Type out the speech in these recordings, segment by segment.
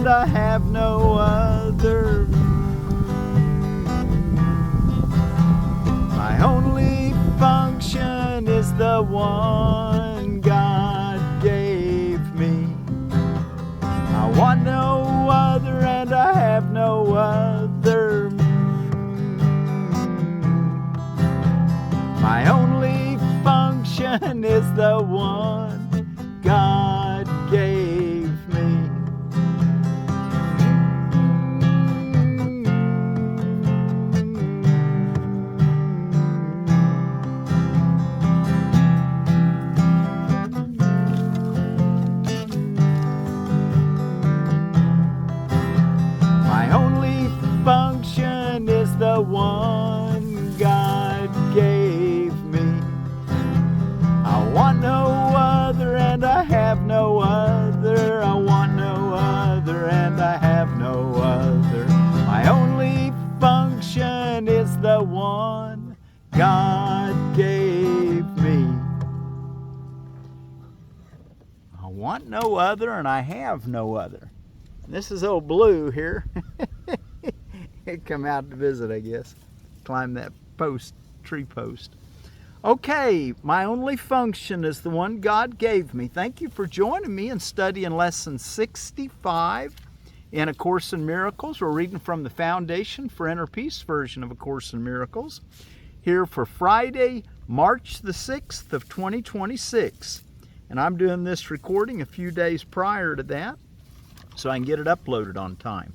and I have no other. My only function is the one God gave me. I want no other and I have no other. My only function is the one God gave me. My only function is the one God gave me. I want no other and I have no other. I want no other and I have no other. My only function is the one God gave me. I want no other and I have no other. This is old Blue here. He'd come out to visit, I guess. Climb that tree post. Okay, my only function is the one God gave me. Thank you for joining me in studying lesson 65 in A Course in Miracles. We're reading from the Foundation for Inner Peace version of A Course in Miracles. Here for Friday, March the 6th of 2026. And I'm doing this recording a few days prior to that, so I can get it uploaded on time.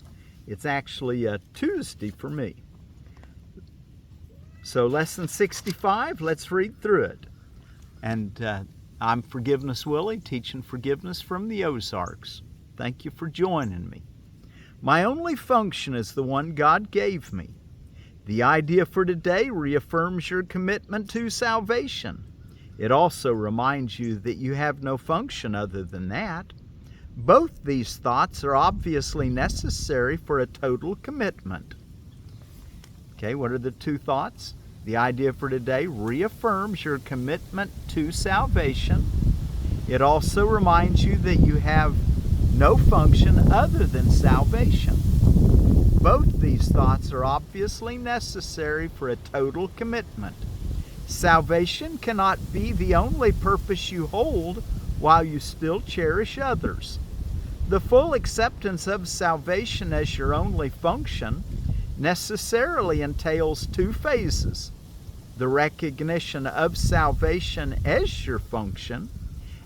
It's actually a Tuesday for me. So lesson 65, let's read through it. And I'm Forgiveness Willie, teaching forgiveness from the Ozarks. Thank you for joining me. My only function is the one God gave me. The idea for today reaffirms your commitment to salvation. It also reminds you that you have no function other than that. Both these thoughts are obviously necessary for a total commitment. Okay, what are the two thoughts? The idea for today reaffirms your commitment to salvation. It also reminds you that you have no function other than salvation. Both these thoughts are obviously necessary for a total commitment. Salvation cannot be the only purpose you hold while you still cherish others. The full acceptance of salvation as your only function necessarily entails two phases: the recognition of salvation as your function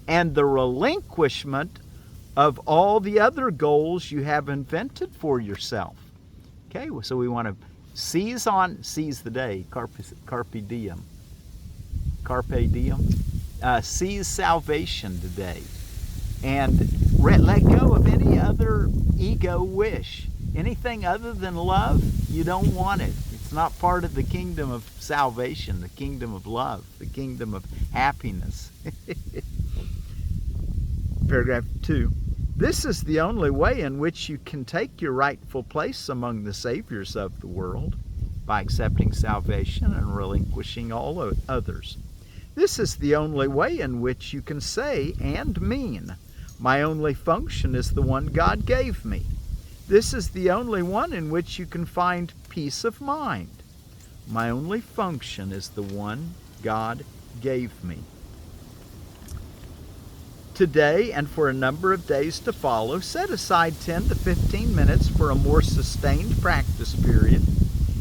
and the relinquishment of all the other goals you have invented for yourself. Okay, so we want to seize the day, carpe diem, seize salvation today, and let go of any other ego wish. Anything other than love, you don't want it. It's not part of the kingdom of salvation, the kingdom of love, the kingdom of happiness. Paragraph 2. This is the only way in which you can take your rightful place among the saviors of the world, by accepting salvation and relinquishing all others. This is the only way in which you can say and mean, my only function is the one God gave me. This is the only one in which you can find peace of mind. My only function is the one God gave me. Today and for a number of days to follow, set aside 10 to 15 minutes for a more sustained practice period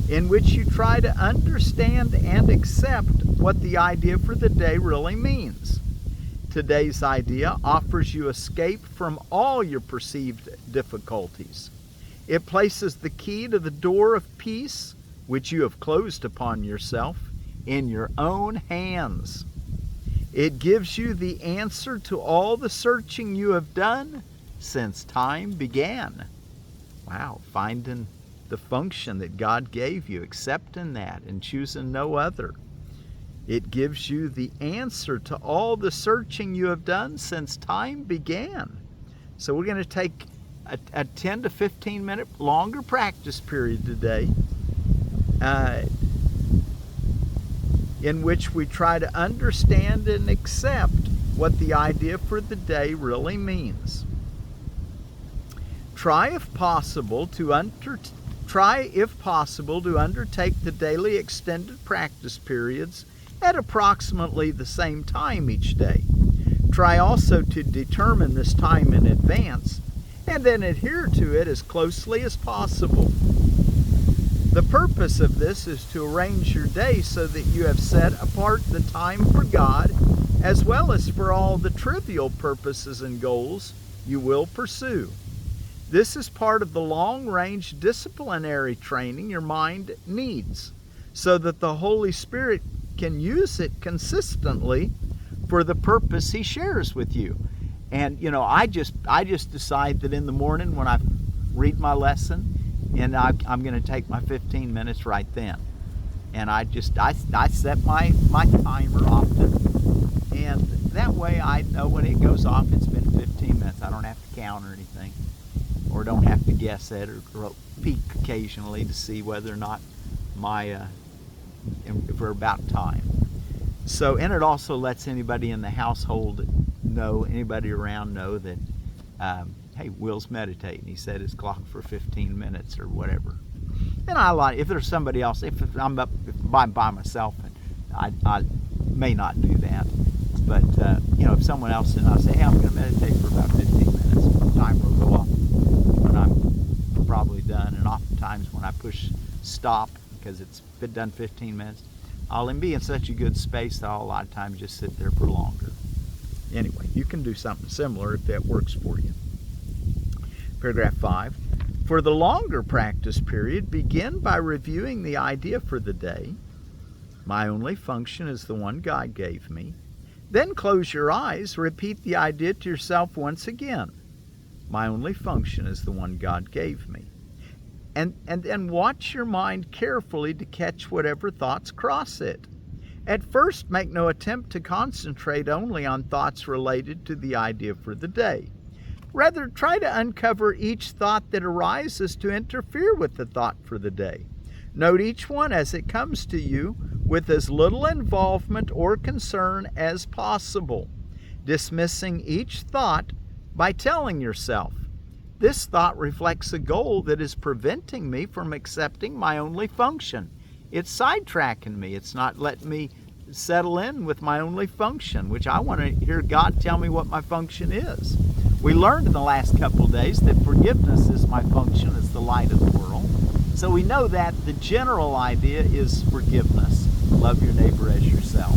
in which you try to understand and accept what the idea for the day really means. Today's idea offers you escape from all your perceived difficulties. It places the key to the door of peace, which you have closed upon yourself, in your own hands. It gives you the answer to all the searching you have done since time began. Wow, finding the function that God gave you, accepting that and choosing no other. It gives you the answer to all the searching you have done since time began. So we're going to take a 10 to 15 minute longer practice period today in which we try to understand and accept what the idea for the day really means. Try if possible to undertake the daily extended practice periods at approximately the same time each day. Try also to determine this time in advance and then adhere to it as closely as possible. The purpose of this is to arrange your day so that you have set apart the time for God as well as for all the trivial purposes and goals you will pursue. This is part of the long-range disciplinary training your mind needs so that the Holy Spirit can use it consistently for the purpose He shares with you. And I just decide that in the morning when I read my lesson, and I'm going to take my 15 minutes right then, and I set my timer often, and that way I know when it goes off it's been 15 minutes. I don't have to count or anything, or don't have to guess it, or peek occasionally to see whether or not if we're about time. So, and it also lets anybody in the household know, anybody around know that, hey, Will's meditating. He set his clock for 15 minutes or whatever. And if there's somebody else, if I'm by myself, and I may not do that. But, if someone else, and I say, hey, I'm going to meditate for about 15 minutes, the timer will go off when I'm probably done. And oftentimes when I push stop, because it's been done 15 minutes, I'll be in such a good space that I'll a lot of times just sit there for longer. Anyway, you can do something similar if that works for you. Paragraph 5. For the longer practice period, begin by reviewing the idea for the day. My only function is the one God gave me. Then close your eyes, repeat the idea to yourself once again. My only function is the one God gave me. And then watch your mind carefully to catch whatever thoughts cross it. At first, make no attempt to concentrate only on thoughts related to the idea for the day. Rather, try to uncover each thought that arises to interfere with the thought for the day. Note each one as it comes to you with as little involvement or concern as possible, dismissing each thought by telling yourself, this thought reflects a goal that is preventing me from accepting my only function. It's sidetracking me. It's not letting me settle in with my only function, which I want to hear God tell me what my function is. We learned in the last couple of days that forgiveness is my function as the light of the world. So we know that the general idea is forgiveness. Love your neighbor as yourself.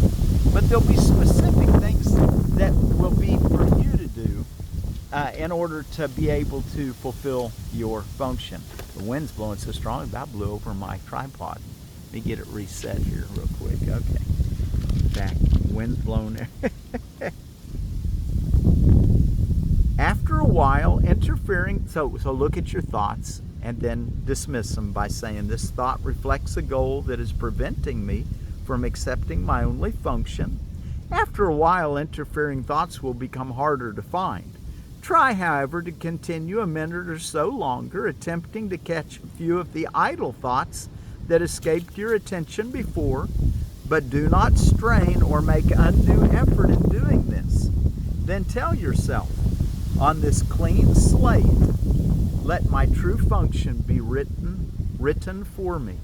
But there'll be specific things that will be for you to do in order to be able to fulfill your function. The wind's blowing so strong, it about blew over my tripod. Let me get it reset here real quick. Okay. Back. Wind's blowing there. After a while, interfering, so look at your thoughts and then dismiss them by saying, this thought reflects a goal that is preventing me from accepting my only function. After a while, interfering thoughts will become harder to find. Try, however, to continue a minute or so longer, attempting to catch a few of the idle thoughts that escaped your attention before, but do not strain or make undue effort in doing this. Then tell yourself, on this clean slate, let my true function be written for me.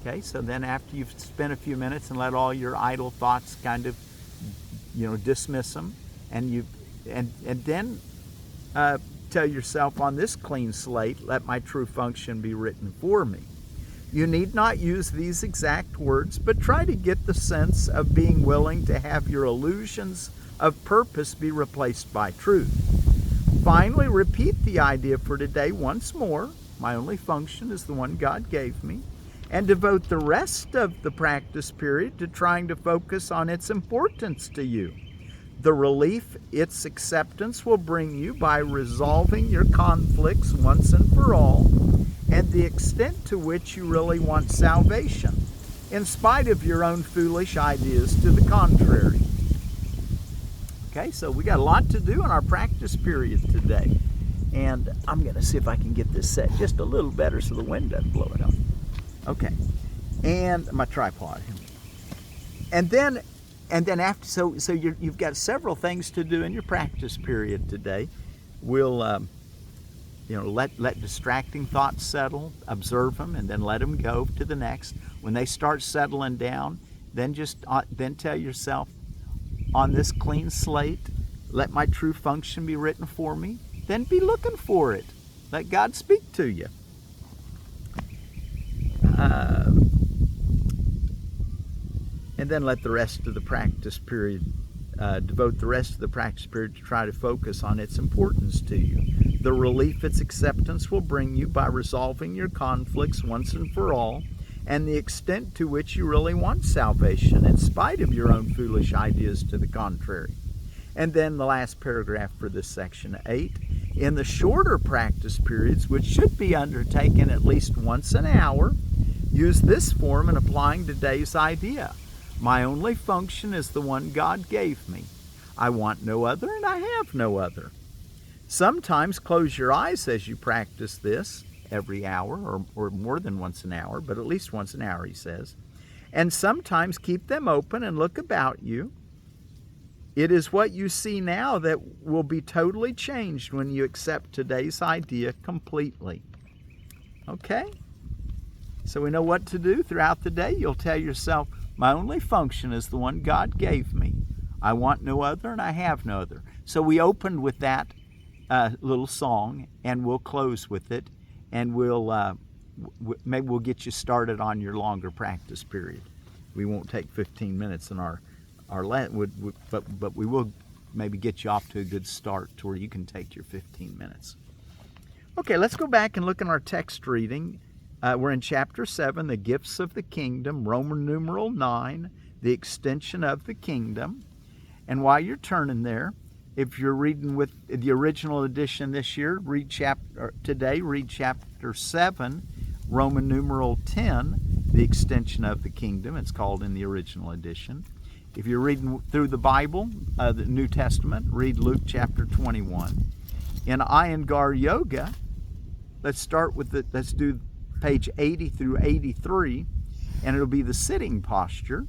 Okay, so then after you've spent a few minutes and let all your idle thoughts kind of, dismiss them, and then tell yourself, on this clean slate, let my true function be written for me. You need not use these exact words, but try to get the sense of being willing to have your illusions of purpose be replaced by truth. Finally, repeat the idea for today once more. My only function is the one God gave me. And devote the rest of the practice period to trying to focus on its importance to you. The relief its acceptance will bring you by resolving your conflicts once and for all, and the extent to which you really want salvation, in spite of your own foolish ideas to the contrary. Okay, so we got a lot to do in our practice period today. And I'm going to see if I can get this set just a little better so the wind doesn't blow it up. Okay, and my tripod. And then after, so you've got several things to do in your practice period today. We'll let distracting thoughts settle, observe them, and then let them go to the next. When they start settling down, then then tell yourself, on this clean slate, let my true function be written for me. Then be looking for it. Let God speak to you. And then let the rest of the practice period, devote the rest of the practice period to try to focus on its importance to you. The relief its acceptance will bring you by resolving your conflicts once and for all, and the extent to which you really want salvation in spite of your own foolish ideas to the contrary. And then the last paragraph for this section 8. In the shorter practice periods, which should be undertaken at least once an hour, use this form in applying today's idea. My only function is the one God gave me. I want no other, and I have no other. Sometimes close your eyes as you practice this every hour, or more than once an hour, but at least once an hour, he says. And sometimes keep them open and look about you. It is what you see now that will be totally changed when you accept today's idea completely. Okay? So we know what to do throughout the day. You'll tell yourself, my only function is the one God gave me. I want no other, and I have no other. So we opened with that little song, and we'll close with it, and maybe we'll get you started on your longer practice period. We won't take 15 minutes in our but we will maybe get you off to a good start to where you can take your 15 minutes. Okay, let's go back and look in our text reading. We're in chapter 7, the gifts of the kingdom, Roman numeral 9, the extension of the kingdom. And while you're turning there, if you're reading with the original edition this year, read chapter 7, Roman numeral 10, the extension of the kingdom. It's called in the original edition. If you're reading through the Bible, the New Testament, read Luke chapter 21. In Iyengar Yoga, let's do page 80 through 83, and it'll be the sitting posture.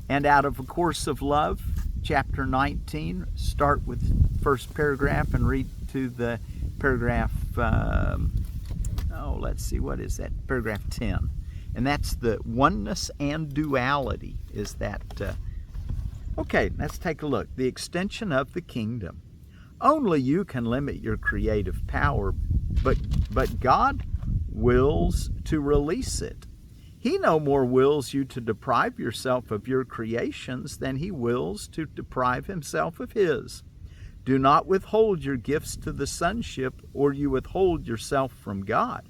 And out of A Course of Love, chapter 19, start with first paragraph and read to the paragraph, let's see, what is that? Paragraph 10. And that's the oneness and duality, is that. Okay, let's take a look. The extension of the kingdom. Only you can limit your creative power, but God wills to release it. He no more wills you to deprive yourself of your creations than he wills to deprive himself of his. Do not withhold your gifts to the sonship, or you withhold yourself from God.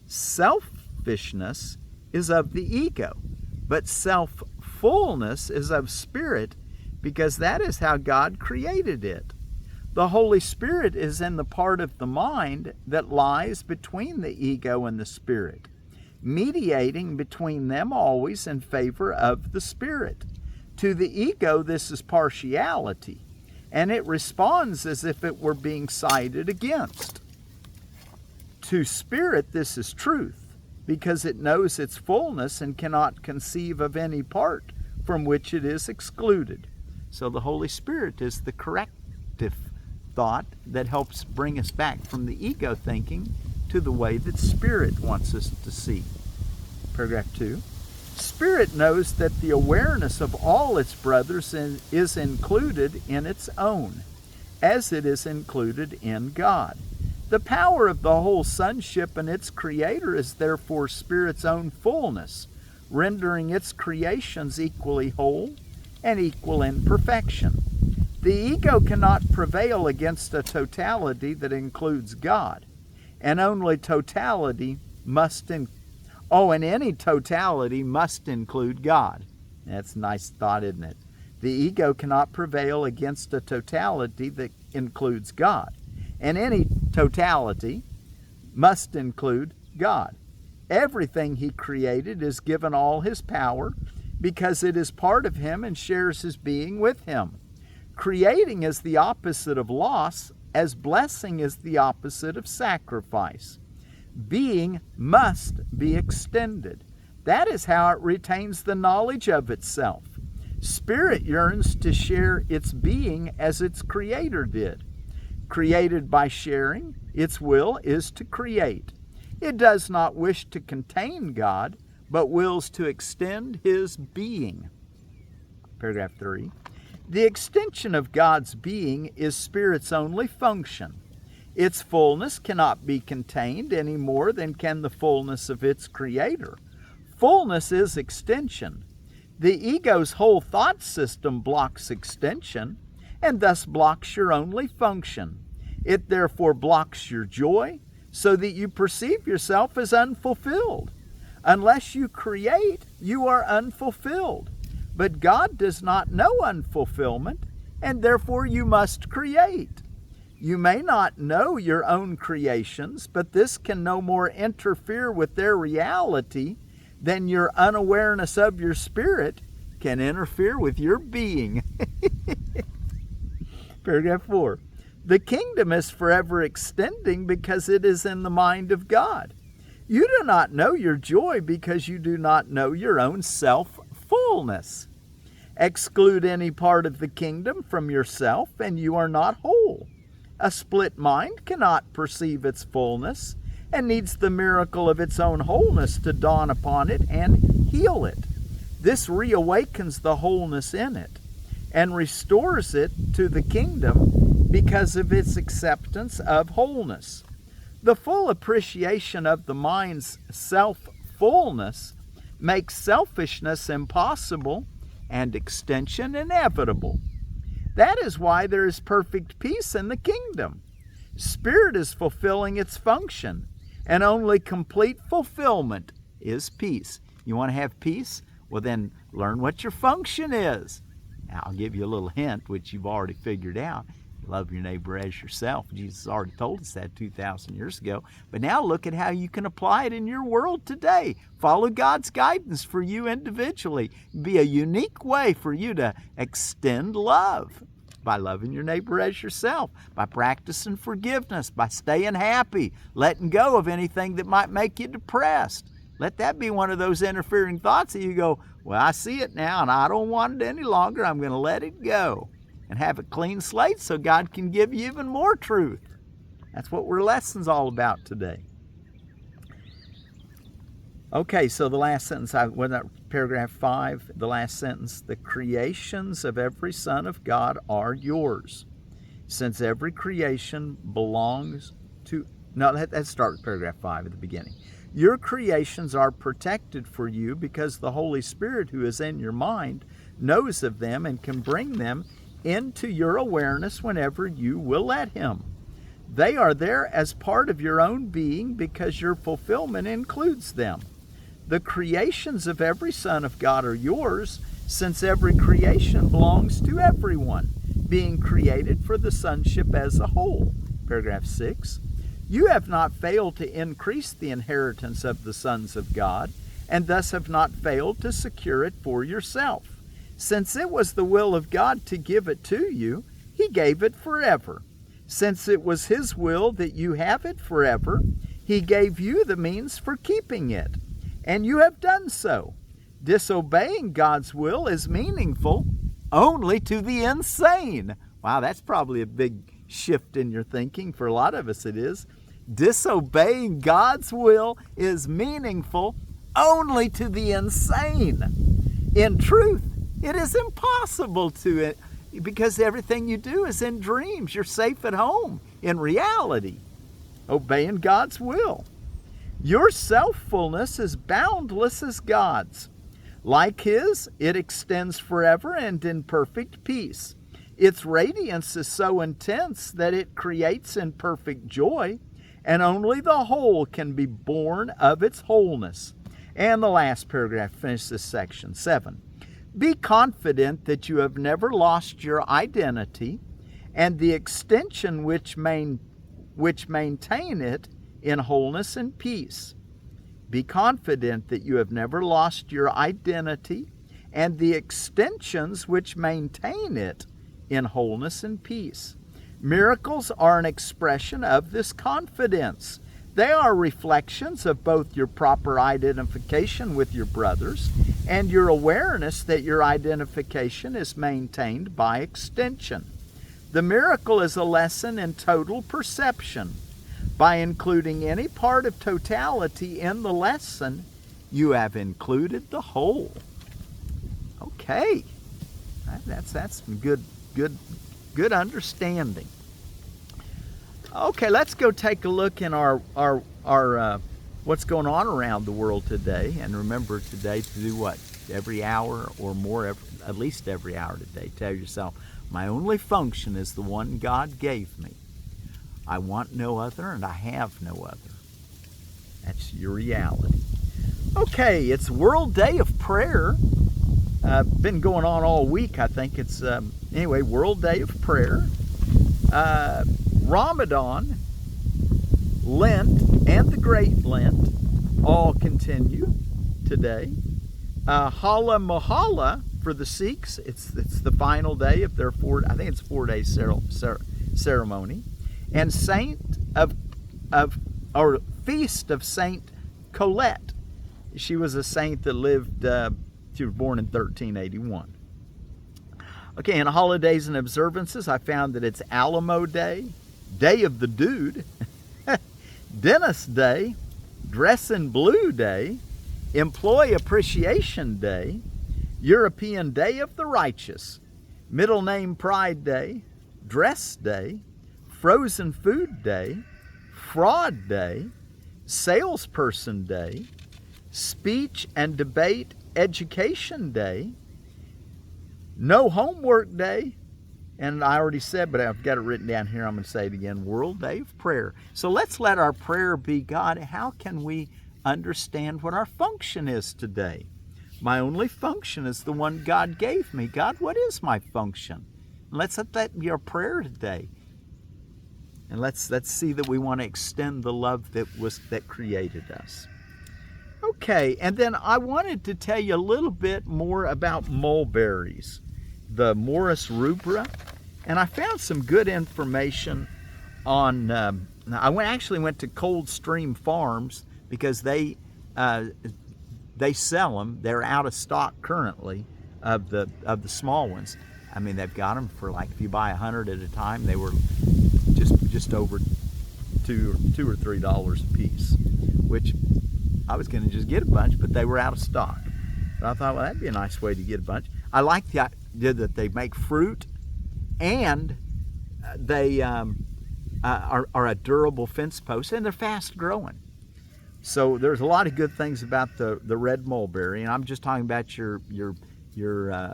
Selfishness is of the ego, but self-fullness is of spirit, because that is how God created it. The Holy Spirit is in the part of the mind that lies between the ego and the spirit, mediating between them always in favor of the spirit. To the ego, this is partiality, and it responds as if it were being sided against. To spirit, this is truth, because it knows its fullness and cannot conceive of any part from which it is excluded. So the Holy Spirit is the corrective thought that helps bring us back from the ego thinking to the way that Spirit wants us to see. Paragraph 2. Spirit knows that the awareness of all its brothers is included in its own, as it is included in God. The power of the whole sonship and its creator is therefore Spirit's own fullness, rendering its creations equally whole and equal in perfection. The ego cannot prevail against a totality that includes God, and only totality and any totality must include God. That's a nice thought, isn't it? The ego cannot prevail against a totality that includes God, and any totality must include God. Everything he created is given all his power because it is part of him and shares his being with him. Creating is the opposite of loss, as blessing is the opposite of sacrifice. Being must be extended. That is how it retains the knowledge of itself. Spirit yearns to share its being as its creator did. created by sharing. Its will is to create. It does not wish to contain God, but wills to extend His being. Paragraph 3. The extension of God's being is Spirit's only function. Its fullness cannot be contained any more than can the fullness of its Creator. Fullness is extension. The ego's whole thought system blocks extension, and thus blocks your only function. It therefore blocks your joy, so that you perceive yourself as unfulfilled. Unless you create, you are unfulfilled. But God does not know unfulfillment, and therefore you must create. You may not know your own creations, but this can no more interfere with their reality than your unawareness of your spirit can interfere with your being. Paragraph 4. The kingdom is forever extending because it is in the mind of God. You do not know your joy because you do not know your own self-fullness. Exclude any part of the kingdom from yourself, and you are not whole. A split mind cannot perceive its fullness, and needs the miracle of its own wholeness to dawn upon it and heal it. This reawakens the wholeness in it, and restores it to the kingdom because of its acceptance of wholeness. The full appreciation of the mind's self-fullness makes selfishness impossible and extension inevitable. That is why there is perfect peace in the kingdom. Spirit is fulfilling its function, and only complete fulfillment is peace. You want to have peace? Well, then learn what your function is. Now, I'll give you a little hint, which you've already figured out. Love your neighbor as yourself. Jesus already told us that 2,000 years ago. But now look at how you can apply it in your world today. Follow God's guidance for you individually. Be a unique way for you to extend love by loving your neighbor as yourself, by practicing forgiveness, by staying happy, letting go of anything that might make you depressed. Let that be one of those interfering thoughts that you go, well, I see it now and I don't want it any longer. I'm going to let it go. And have a clean slate so God can give you even more truth. That's what our lesson's all about today. Okay, so the last sentence, paragraph 5, the last sentence, the creations of every son of God are yours, since every creation belongs to, no, let's start with paragraph 5 at the beginning. Your creations are protected for you because the Holy Spirit who is in your mind knows of them and can bring them into your awareness whenever you will let Him. They are there as part of your own being because your fulfillment includes them. The creations of every son of God are yours, since every creation belongs to everyone, being created for the sonship as a whole. Paragraph 6. You have not failed to increase the inheritance of the sons of God, and thus have not failed to secure it for yourself. Since it was the will of God to give it to you, He gave it forever. Since it was His will that you have it forever, He gave you the means for keeping it, and you have done so. Disobeying God's will is meaningful only to the insane. Wow, that's probably a big shift in your thinking. For a lot of us it is. Disobeying God's will is meaningful only to the insane. In truth, it is impossible to it because everything you do is in dreams. You're safe at home in reality, obeying God's will. Your self-fullness is boundless as God's. Like His, it extends forever and in perfect peace. Its radiance is so intense that it creates in perfect joy, and only the whole can be born of its wholeness. And the last paragraph finishes this section, 7. Be confident that you have never lost your identity and the extension which maintain it in wholeness and peace. Be confident that you have never lost your identity and the extensions which maintain it in wholeness and peace. Miracles are an expression of this confidence. They are reflections of both your proper identification with your brothers and your awareness that your identification is maintained by extension. The miracle is a lesson in total perception. By including any part of totality in the lesson, you have included the whole. Okay, that's good understanding. Okay, let's go take a look in our what's going on around the world today, and remember today to do what? Every hour or more, at least every hour today, tell yourself, my only function is the one God gave me. I want no other, and I have no other. That's your reality. Okay, it's World Day of Prayer. Been going on all week. I think it's, anyway, World Day of Prayer. Ramadan, Lent, and the Great Lent all continue today. Hala Mohalla for the Sikhs. It's the final day of their 4-day ceremony. And Feast of Saint Colette. She was a saint that lived, she was born in 1381. Okay, in holidays and observances, I found that it's Alamo Day, Day of the Dude, Dentist Day, Dress in Blue Day, Employee Appreciation Day, European Day of the Righteous, Middle Name Pride Day, Dress Day, Frozen Food Day, Fraud Day, Salesperson Day, Speech and Debate Education Day, No Homework Day, and I already said, but I've got it written down here, I'm going to say it again, World Day of Prayer. So let's let our prayer be, God, how can we understand what our function is today? My only function is the one God gave me. God, what is my function? Let's let that be our prayer today. And let's see that we want to extend the love that created us. Okay, and then I wanted to tell you a little bit more about mulberries, the Morus rubra, and I found some good information on. Actually went to Coldstream Farms because they sell them. They're out of stock currently of the small ones. I mean, they've got them for, like, if you buy 100 at a time, they were just over $2 or $3 a piece, which I was going to just get a bunch, but they were out of stock. But I thought, well, that'd be a nice way to get a bunch. I like the idea that they make fruit, and they are a durable fence post, and they're fast growing. So there's a lot of good things about the red mulberry, and I'm just talking about your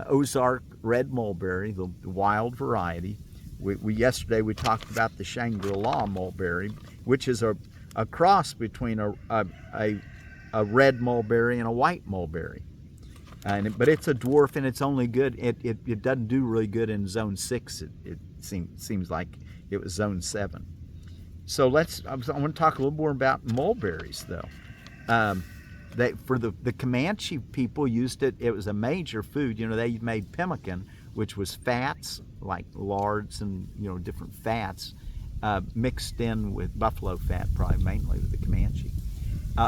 Ozark red mulberry, the wild variety. Yesterday we talked about the Shangri-La mulberry, which is a cross between a red mulberry and a white mulberry. But it's a dwarf, and it's only good. It doesn't do really good in zone 6. It seems like it was zone 7. So I want to talk a little more about mulberries, though. For the Comanche people used it. It was a major food. You know, they made pemmican, which was fats like lards and different fats mixed in with buffalo fat, probably mainly with the Comanche,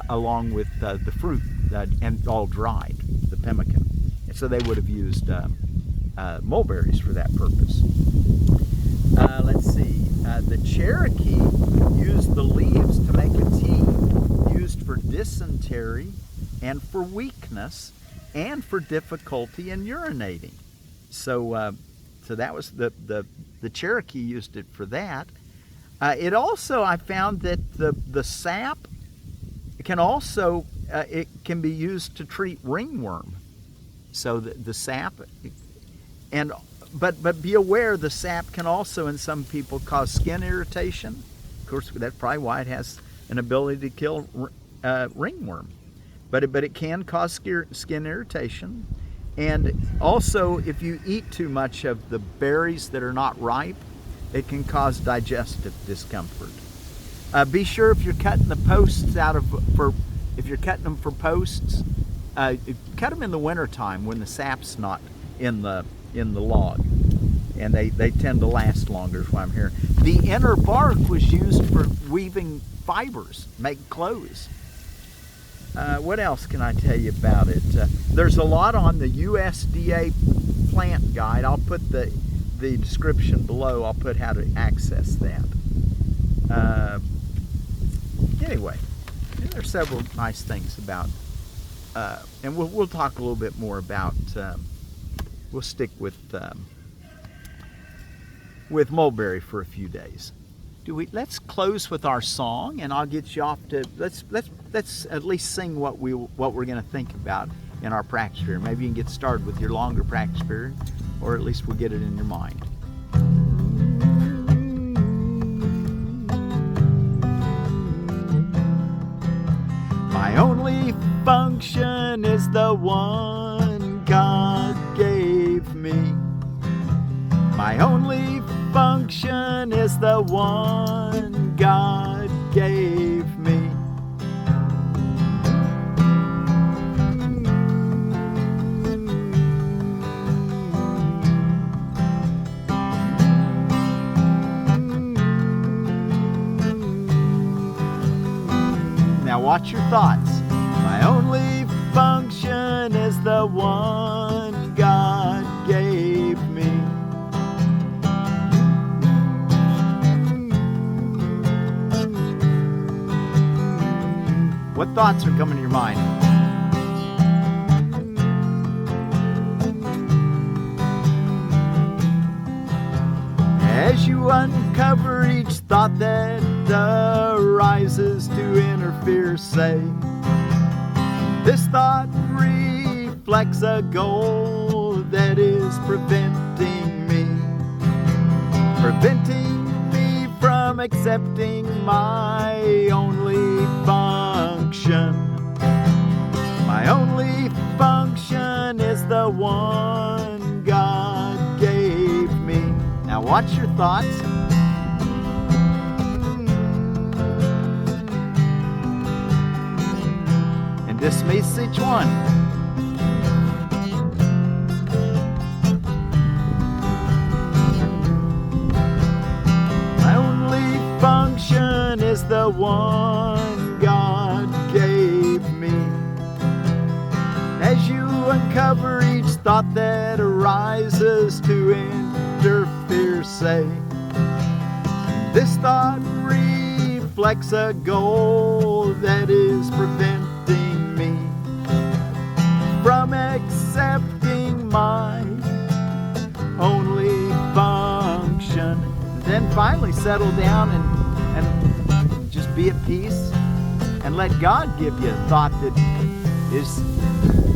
along with the fruit and all dried, the pemmican. And so they would have used mulberries for that purpose. Let's see. The Cherokee used the leaves to make a tea used for dysentery and for weakness and for difficulty in urinating. So that was the Cherokee used it for that. It also, I found that the sap can also it can be used to treat ringworm. So the sap, but be aware, the sap can also in some people cause skin irritation. Of course, that's probably why it has an ability to kill ringworm. But it can cause skin irritation. And also, if you eat too much of the berries that are not ripe, it can cause digestive discomfort. Be sure if you're cutting the posts if you're cutting them for posts, cut them in the wintertime when the sap's not in the log, and they tend to last longer, is what I'm hearing. The inner bark was used for weaving fibers, make clothes. What else can I tell you about it? There's a lot on the USDA plant guide. I'll put the the description below, I'll put how to access that. Anyway, there are several nice things about, and we'll talk a little bit more about. We'll stick with Mulberry for a few days. Let's close with our song, and I'll get you off to let's at least sing what we're going to think about in our practice period. Maybe you can get started with your longer practice period, or at least we'll get it in your mind. My only function is the one God gave me. My only function is the one God gave me. Now watch your thoughts. My only function is the one God gave me. What thoughts are coming to your mind? As you uncover each thought that arises to interfere, say, this thought reflects a goal that is preventing me from accepting my only function. My only function is the one God gave me. Now watch your thoughts. And dismiss each one. My only function is the one God gave me. As you uncover each thought that arises to interfere, say, this thought reflects a goal that is preventing me from accepting my only function. Then finally settle down and just be at peace and let God give you a thought that is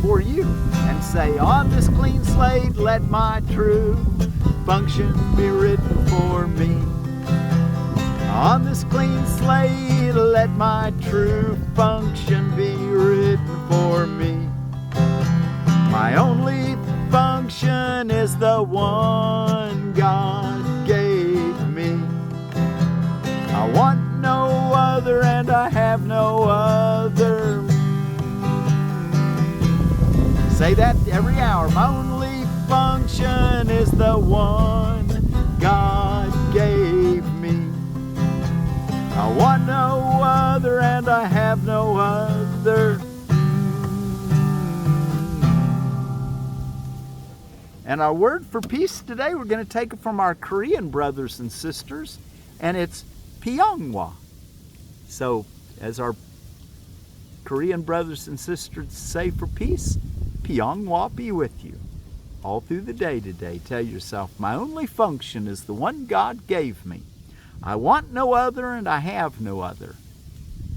for you, and say, on this clean slate let my true function be written for me. On this clean slate let my true function be written for me. My only function is the one God gave me. I want no other and I have no other. Say that every hour. My only function is the one God gave me. I want no other and I have no other. And our word for peace today, we're going to take it from our Korean brothers and sisters, and it's Pyeonghwa. So, as our Korean brothers and sisters say for peace, Pyeonghwa be with you. All through the day today, tell yourself, my only function is the one God gave me. I want no other and I have no other.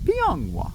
Pyeonghwa.